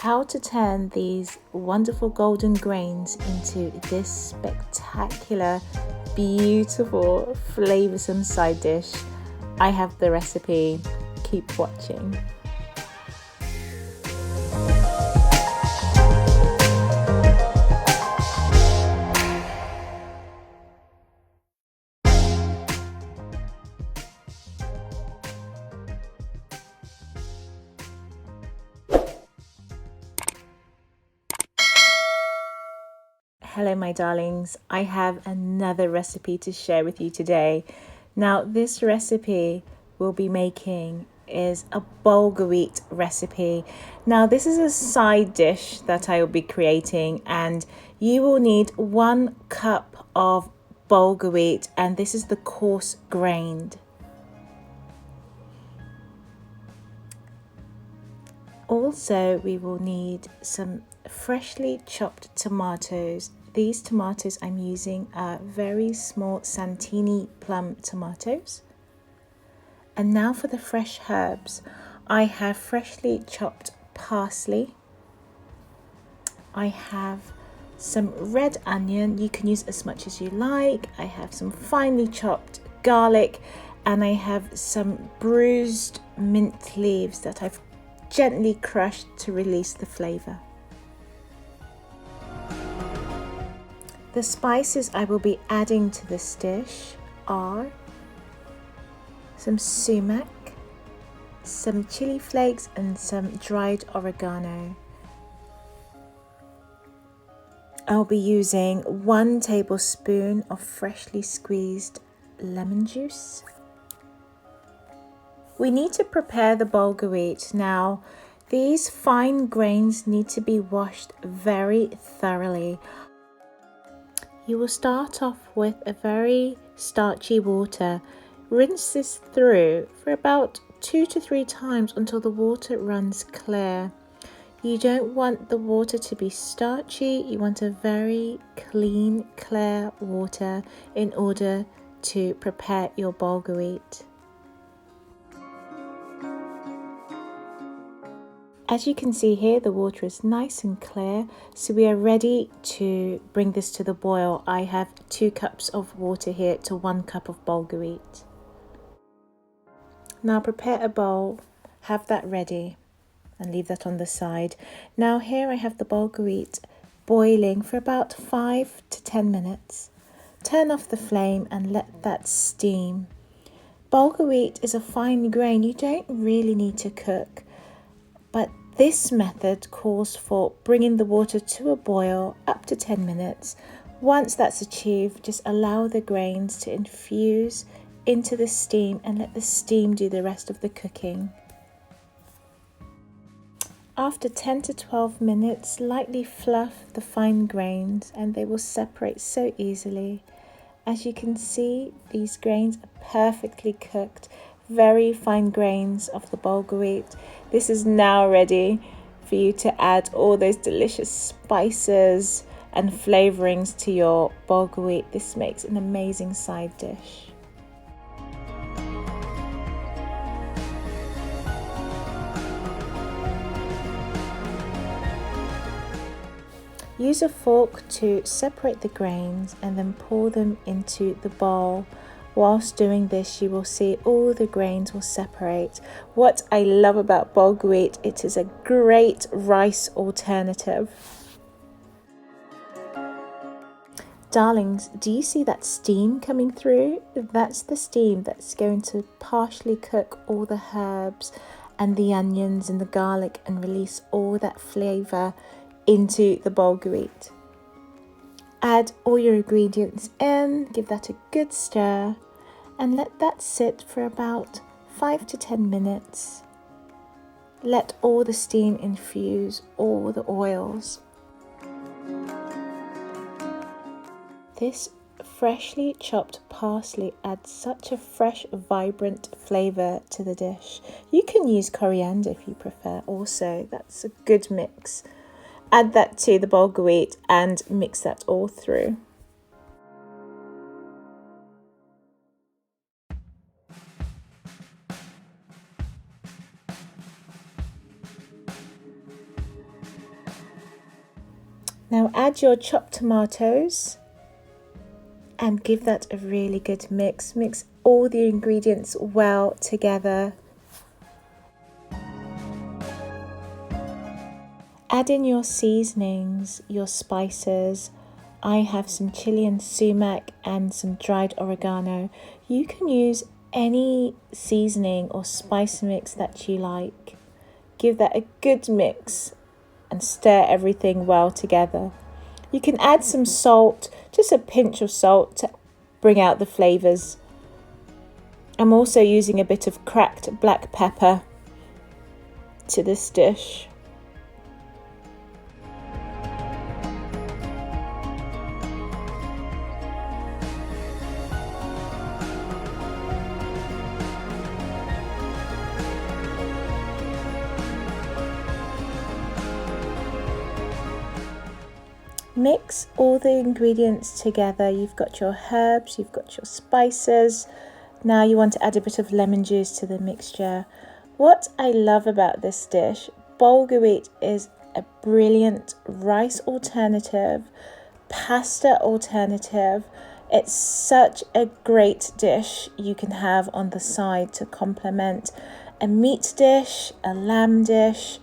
how to turn these wonderful golden grains into this spectacular, beautiful, flavoursome side dish. I have the recipe. Keep watching. Hello my darlings, I have another recipe to share with you today. Now this recipe we'll be making is a Bulgar Wheat recipe. Now this is a side dish that I will be creating, and you will need 1 cup of Bulgar Wheat, and this is the coarse grained. Also we will need some freshly chopped tomatoes. These tomatoes I'm using are very small Santini plum tomatoes. And now for the fresh herbs. I have freshly chopped parsley. I have some red onion. You can use as much as you like. I have some finely chopped garlic, and I have some bruised mint leaves that I've gently crushed to release the flavour. The spices I will be adding to this dish are some sumac, some chilli flakes, and some dried oregano. I'll be using 1 tablespoon of freshly squeezed lemon juice. We need to prepare the Bulgar Wheat. Now, these fine grains need to be washed very thoroughly. You will start off with a very starchy water. Rinse this through for about 2 to 3 times until the water runs clear. You don't want the water to be starchy. You want a very clean, clear water in order to prepare your Bulgar Wheat. As you can see here, the water is nice and clear, so we are ready to bring this to the boil. I have 2 cups of water here to 1 cup of Bulgar Wheat. Now prepare a bowl, have that ready, and leave that on the side. Now here I have the Bulgar Wheat boiling for about 5 to 10 minutes. Turn off the flame and let that steam. Bulgar Wheat is a fine grain. You don't really need to cook, but this method calls for bringing the water to a boil up to 10 minutes. Once that's achieved, just allow the grains to infuse into the steam and let the steam do the rest of the cooking. After 10 to 12 minutes, lightly fluff the fine grains and they will separate so easily. As you can see, these grains are perfectly cooked. Very fine grains of the Bulgar Wheat. This is now ready for you to add all those delicious spices and flavorings to your Bulgar Wheat. This makes an amazing side dish. Use a fork to separate the grains and then pour them into the bowl. Whilst doing this, you will see all the grains will separate. What I love about Bulgar Wheat, it is a great rice alternative. Darlings, do you see that steam coming through? That's the steam that's going to partially cook all the herbs and the onions and the garlic and release all that flavour into the Bulgar Wheat. Add all your ingredients in, give that a good stir, and let that sit for about 5 to 10 minutes. Let all the steam infuse all the oils. This freshly chopped parsley adds such a fresh, vibrant flavour to the dish. You can use coriander if you prefer also, that's a good mix. Add that to the Bulgar Wheat and mix that all through. Now add your chopped tomatoes and give that a really good mix. Mix all the ingredients well together. Add in your seasonings, your spices. I have some chilli and sumac and some dried oregano. You can use any seasoning or spice mix that you like. Give that a good mix and stir everything well together. You can add some salt, just a pinch of salt to bring out the flavours. I'm also using a bit of cracked black pepper to this dish. Mix all the ingredients together. You've got your herbs, you've got your spices. Now you want to add a bit of lemon juice to the mixture. What I love about this dish, Bulgar wheat is a brilliant rice alternative, pasta alternative. It's such a great dish you can have on the side to complement a meat dish, a lamb dish.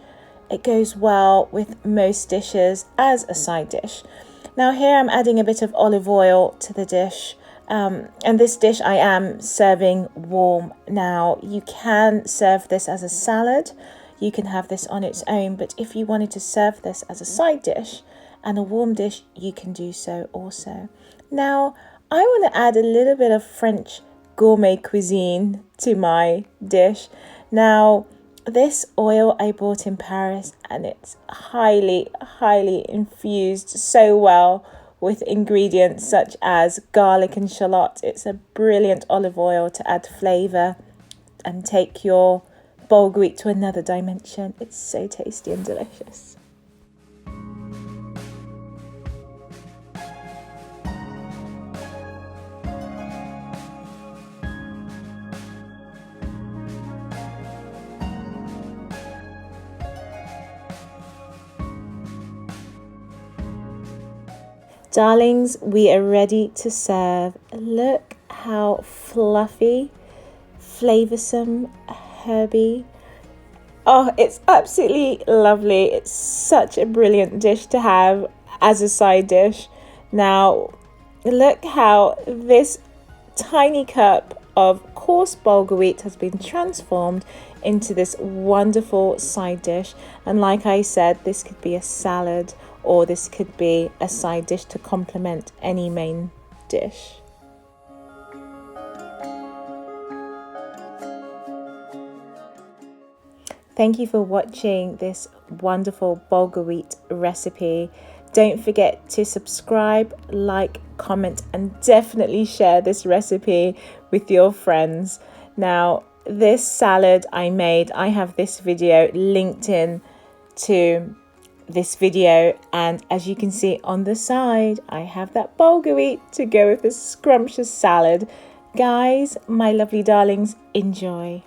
It goes well with most dishes as a side dish. Now here I'm adding a bit of olive oil to the dish. And this dish I am serving warm. Now you can serve this as a salad. You can have this on its own. But if you wanted to serve this as a side dish and a warm dish, you can do so also. Now I want to add a little bit of French gourmet cuisine to my dish. Now this oil I bought in Paris and it's highly infused so well with ingredients such as garlic and shallot. It's a brilliant olive oil to add flavour and take your Bulgar wheat to another dimension. It's so tasty and delicious. Darlings, we are ready to serve. Look how fluffy, flavoursome, herby. Oh, it's absolutely lovely. It's such a brilliant dish to have as a side dish. Now, look how this tiny cup of coarse Bulgar wheat has been transformed into this wonderful side dish. And like I said, this could be a salad or this could be a side dish to complement any main dish. Thank you for watching this wonderful Bulgar wheat recipe. Don't forget to subscribe, like, comment, and definitely share this recipe with your friends. Now, this salad I made, I have this video linked in to this video, and as you can see on the side, I have that Bulgar wheat to go with this scrumptious salad. Guys, my lovely darlings, enjoy.